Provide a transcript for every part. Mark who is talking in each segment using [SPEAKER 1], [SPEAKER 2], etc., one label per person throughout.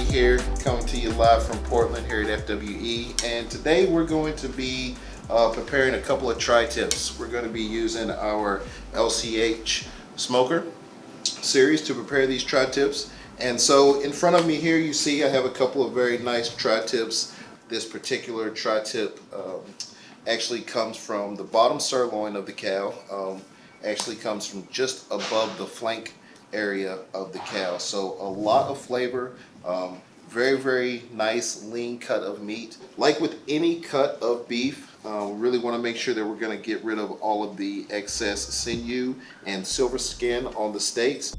[SPEAKER 1] Here, coming to you live from Portland here at FWE, and today we're going to be preparing a couple of tri-tips. We're going to be using our LCH smoker series to prepare these tri-tips. And so in front of me here you see I have a couple of very nice tri-tips. This particular tri-tip actually comes from the bottom sirloin of the cow, actually comes from just above the flank area of the cow. So a lot of flavor, very nice lean cut of meat. Like with any cut of beef, we really want to make sure that we're going to get rid of all of the excess sinew and silver skin on the steaks.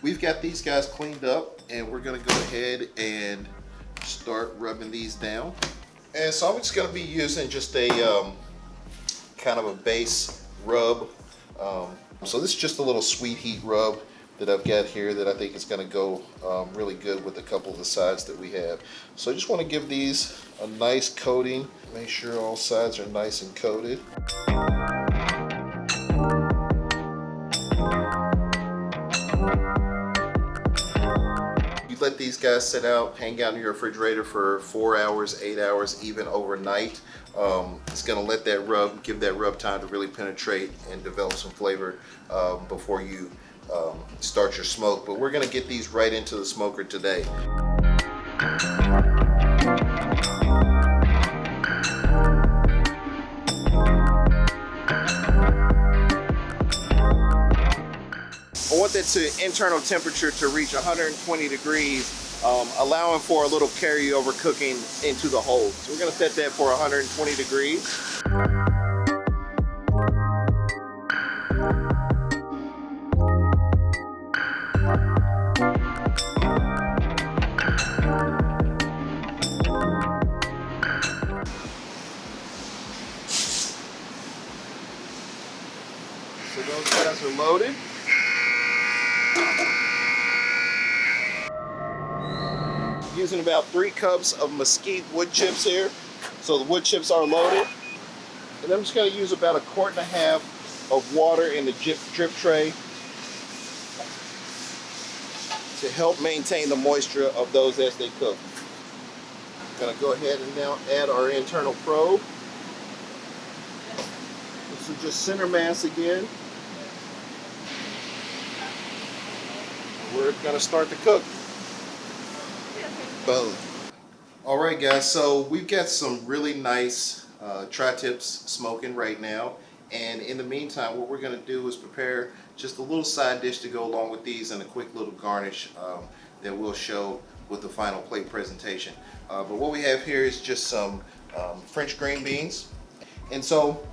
[SPEAKER 1] We've got these guys cleaned up, and we're going to go ahead and start rubbing these down. And so I'm just going to be using just a kind of a base rub. So this is just a little sweet heat rub that I've got here that I think is going to go really good with a couple of the sides that we have. So I just want to give these a nice coating. Make sure all sides are nice and coated. Let these guys sit out, hang out in your refrigerator for 4 hours, 8 hours, even overnight. It's going to let that rub, give that rub time to really penetrate and develop some flavor before you start your smoke. But we're going to get these right into the smoker today. I want that to internal temperature to reach 120 degrees, allowing for a little carryover cooking into the hold. So we're going to set that for 120 degrees. So those guys are loaded. Using about 3 cups of Mesquite wood chips here. So the wood chips are loaded. And I'm just going to use about 1.5 quarts of water in the drip tray to help maintain the moisture of those as they cook. I'm going to go ahead and now add our internal probe. This is just center mass again. We're going to start to cook. Boom. All right, guys, so we've got some really nice tri-tips smoking right now, and in the meantime what we're going to do is prepare just a little side dish to go along with these and a quick little garnish that we'll show with the final plate presentation. But what we have here is just some French green beans, and so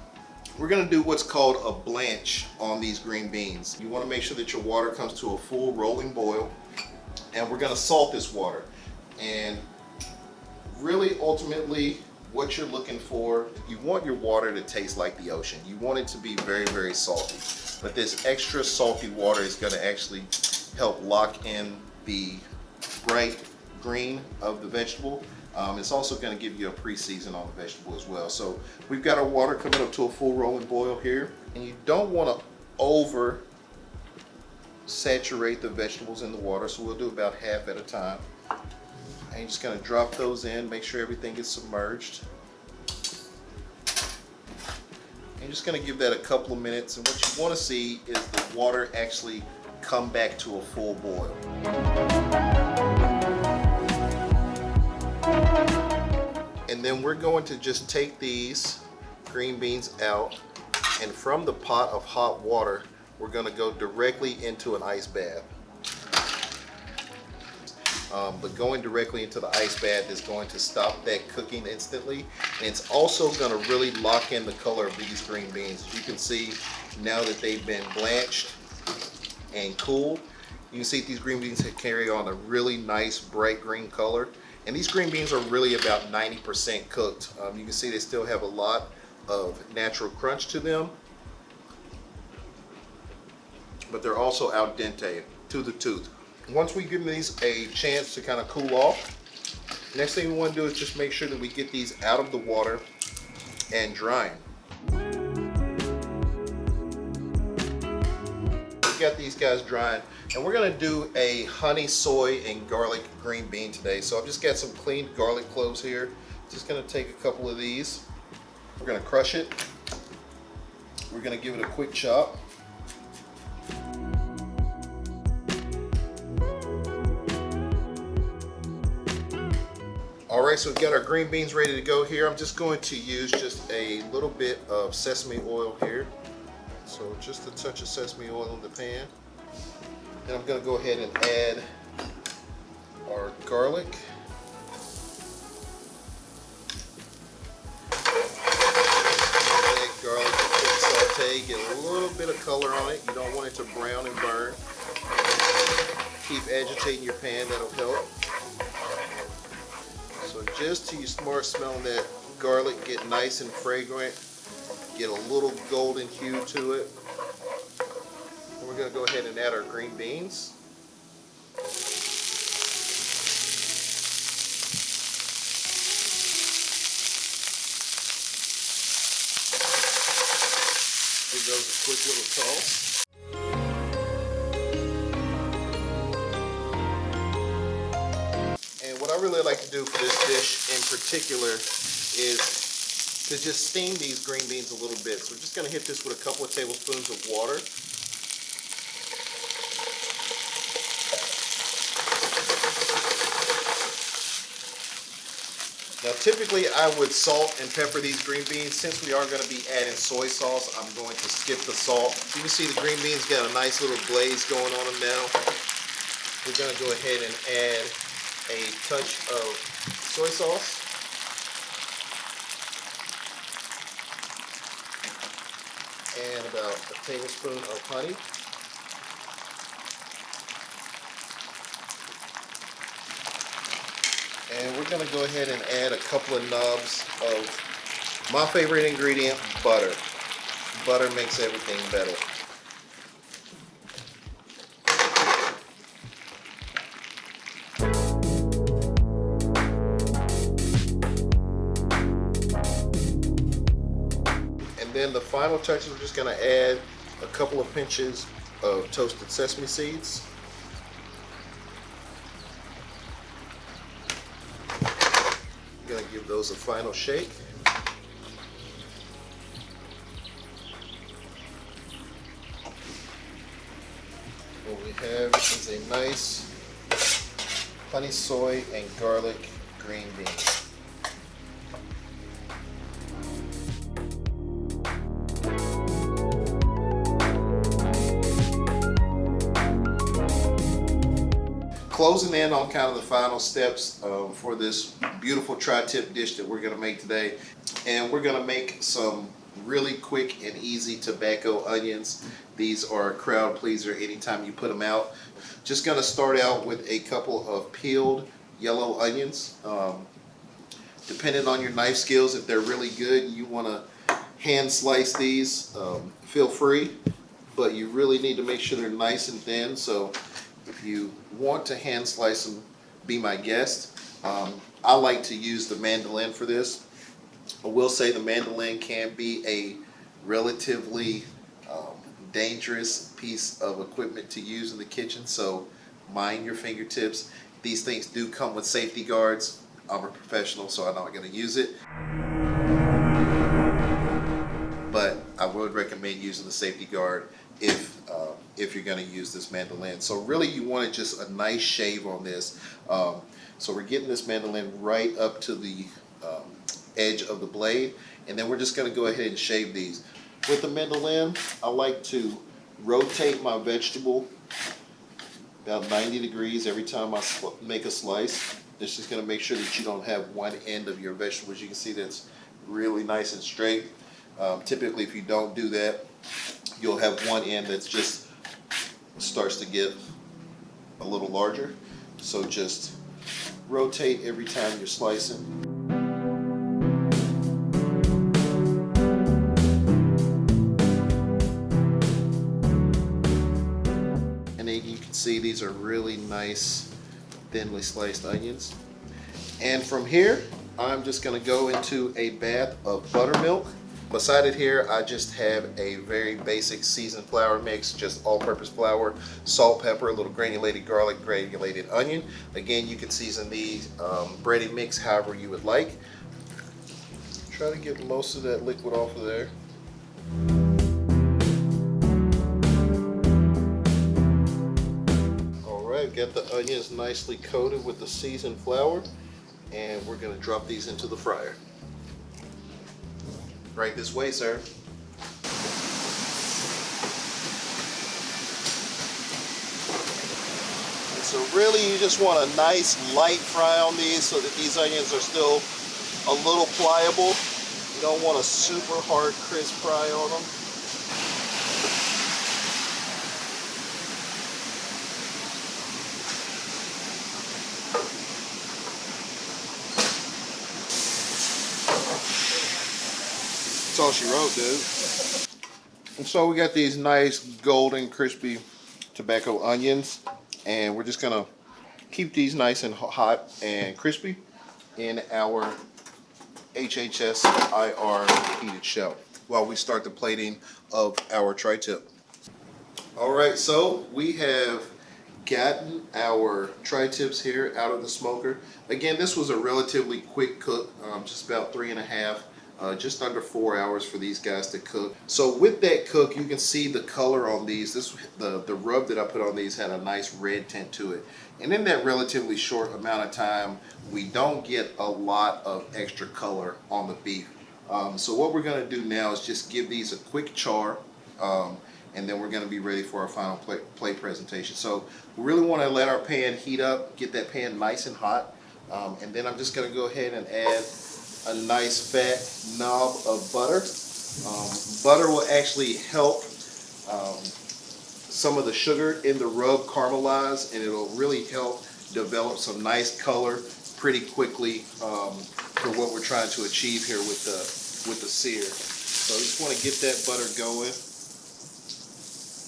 [SPEAKER 1] we're going to do what's called a blanch on these green beans. You want to make sure that your water comes to a full rolling boil, and we're going to salt this water. And really, ultimately, what you're looking for, you want your water to taste like the ocean. You want it to be very salty. But this extra salty water is going to actually help lock in the bright green of the vegetable. It's also going to give you a pre-season on the vegetable as well. So we've got our water coming up to a full rolling boil here. And you don't want to over saturate the vegetables in the water, so we'll do about half at a time. And you're just going to drop those in, make sure everything is submerged. And you're just going to give that a couple of minutes, and what you want to see is the water actually come back to a full boil. And then we're going to just take these green beans out, and from the pot of hot water, we're going to go directly into an ice bath. But going directly into the ice bath is going to stop that cooking instantly, and it's also going to really lock in the color of these green beans. As you can see, now that they've been blanched and cooled, You can see these green beans carry on a really nice bright green color. And these green beans are really about 90% cooked. You can see they still have a lot of natural crunch to them, but they're also al dente, to the tooth. Once we give these a chance to kind of cool off, next thing we want to do is just make sure that we get these out of the water and drying. We got these guys drying, and we're going to do a honey, soy, and garlic green bean today. So I've just got some cleaned garlic cloves here. Just going to take a couple of these. We're going to crush it. We're going to give it a quick chop. Alright, so we've got our green beans ready to go here. I'm just going to use just a little bit of sesame oil here. So just a touch of sesame oil in the pan. Then I'm going to go ahead and add our garlic. Add garlic, quick saute, get a little bit of color on it. You don't want it to brown and burn. Keep agitating your pan, that'll help. So just till you start smelling that garlic get nice and fragrant, get a little golden hue to it. And we're going to go ahead and add our green beans. Give those a quick little toss. And what I really like to do for this dish in particular is to just steam these green beans a little bit. So we're just going to hit this with a couple of tablespoons of water. Now typically I would salt and pepper these green beans. Since we are going to be adding soy sauce, I'm going to skip the salt. You can see the green beans got a nice little glaze going on them now. We're going to go ahead and add a touch of soy sauce. And about a tablespoon of honey. And we're going to go ahead and add a couple of knobs of my favorite ingredient, butter. Butter makes everything better. And then the final touch is we're just going to add a couple of pinches of toasted sesame seeds. Going to give those a final shake. What we have is a nice honey, soy, and garlic green bean. Closing in on kind of the final steps for this beautiful tri-tip dish that we're going to make today. And we're going to make some really quick and easy tobacco onions. These are a crowd pleaser anytime you put them out. Just going to start out with a couple of peeled yellow onions. Depending on your knife skills, if they're really good, you want to hand slice these, feel free. But you really need to make sure they're nice and thin. So if you want to hand slice them, be my guest. I like to use the mandolin for this. I will say the mandolin can be a relatively dangerous piece of equipment to use in the kitchen, so mind your fingertips. These things do come with safety guards. I'm a professional, so I'm not going to use it. But I would recommend using the safety guard if you're going to use this mandolin. So really you want just a nice shave on this. So we're getting this mandolin right up to the edge of the blade, and then we're just going to go ahead and shave these. With the mandolin, I like to rotate my vegetable about 90 degrees every time I make a slice. This is going to make sure that you don't have one end of your vegetables. You can see that's really nice and straight. Typically, if you don't do that, you'll have one end that's just starts to get a little larger. So just rotate every time you're slicing. And then you can see these are really nice, thinly sliced onions. And from here, I'm just gonna go into a bath of buttermilk. Beside it here, I just have a very basic seasoned flour mix, just all-purpose flour, salt, pepper, a little granulated garlic, granulated onion. Again, you can season these bready mix however you would like. Try to get most of that liquid off of there. All right, got the onions nicely coated with the seasoned flour, and we're gonna drop these into the fryer. Right this way, sir. And so really you just want a nice light fry on these so that these onions are still a little pliable. You don't want a super hard crisp fry on them. That's all she wrote, dude. And so we got these nice golden crispy tobacco onions, and we're just gonna keep these nice and hot and crispy in our HHS-IR heated shell while we start the plating of our tri-tip. All right, so we have gotten our tri-tips here out of the smoker. Again, this was a relatively quick cook, just about 3.5, just under 4 hours for these guys to cook. So with that cook, you can see the color on these. The rub that I put on these had a nice red tint to it. And in that relatively short amount of time, we don't get a lot of extra color on the beef. So what we're gonna do now is just give these a quick char, and then we're gonna be ready for our final plate presentation. So we really wanna let our pan heat up, get that pan nice and hot, and then I'm just gonna go ahead and add a nice fat knob of butter. Butter will actually help some of the sugar in the rub caramelize, and it'll really help develop some nice color pretty quickly for what we're trying to achieve here with the sear. So I just want to get that butter going,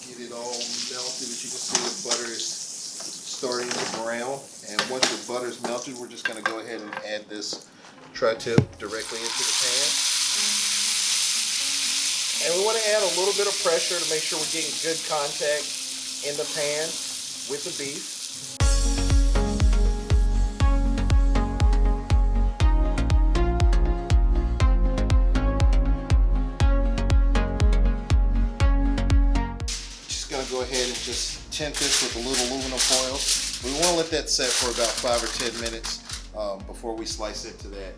[SPEAKER 1] get it all melted. As you can see, the butter is starting to brown, and once the butter is melted, we're just going to go ahead and add this tri-tip directly into the pan. And we want to add a little bit of pressure to make sure we're getting good contact in the pan with the beef. Just going to go ahead and just tint this with a little aluminum foil. We want to let that set for about 5 or 10 minutes before we slice into that.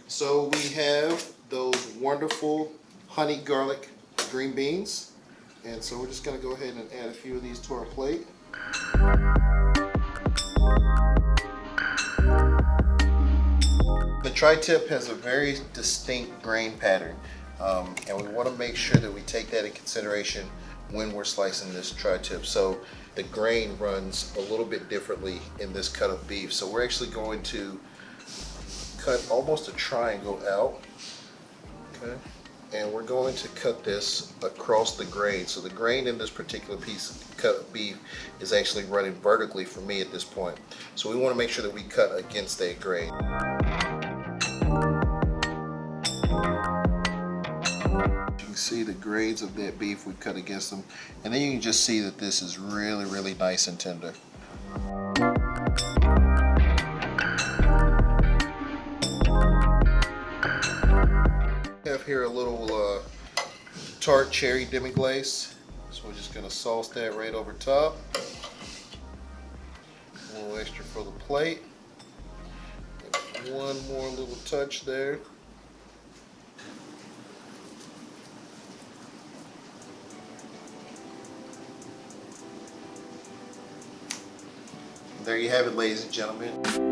[SPEAKER 1] So we have those wonderful honey garlic green beans, and so we're just going to go ahead and add a few of these to our plate. The tri-tip has a very distinct grain pattern, and we want to make sure that we take that in consideration when we're slicing this tri-tip. So the grain runs a little bit differently in this cut of beef. So we're actually going to cut almost a triangle out, okay? And we're going to cut this across the grain. So the grain in this particular piece cut of beef is actually running vertically for me at this point. So we want to make sure that we cut against that grain. You can see the grades of that beef we cut against them, and then you can just see that this is really, really nice and tender. I have here a little tart cherry demi-glace, so we're just going to sauce that right over top. A little extra for the plate. One more little touch there. There you have it, ladies and gentlemen.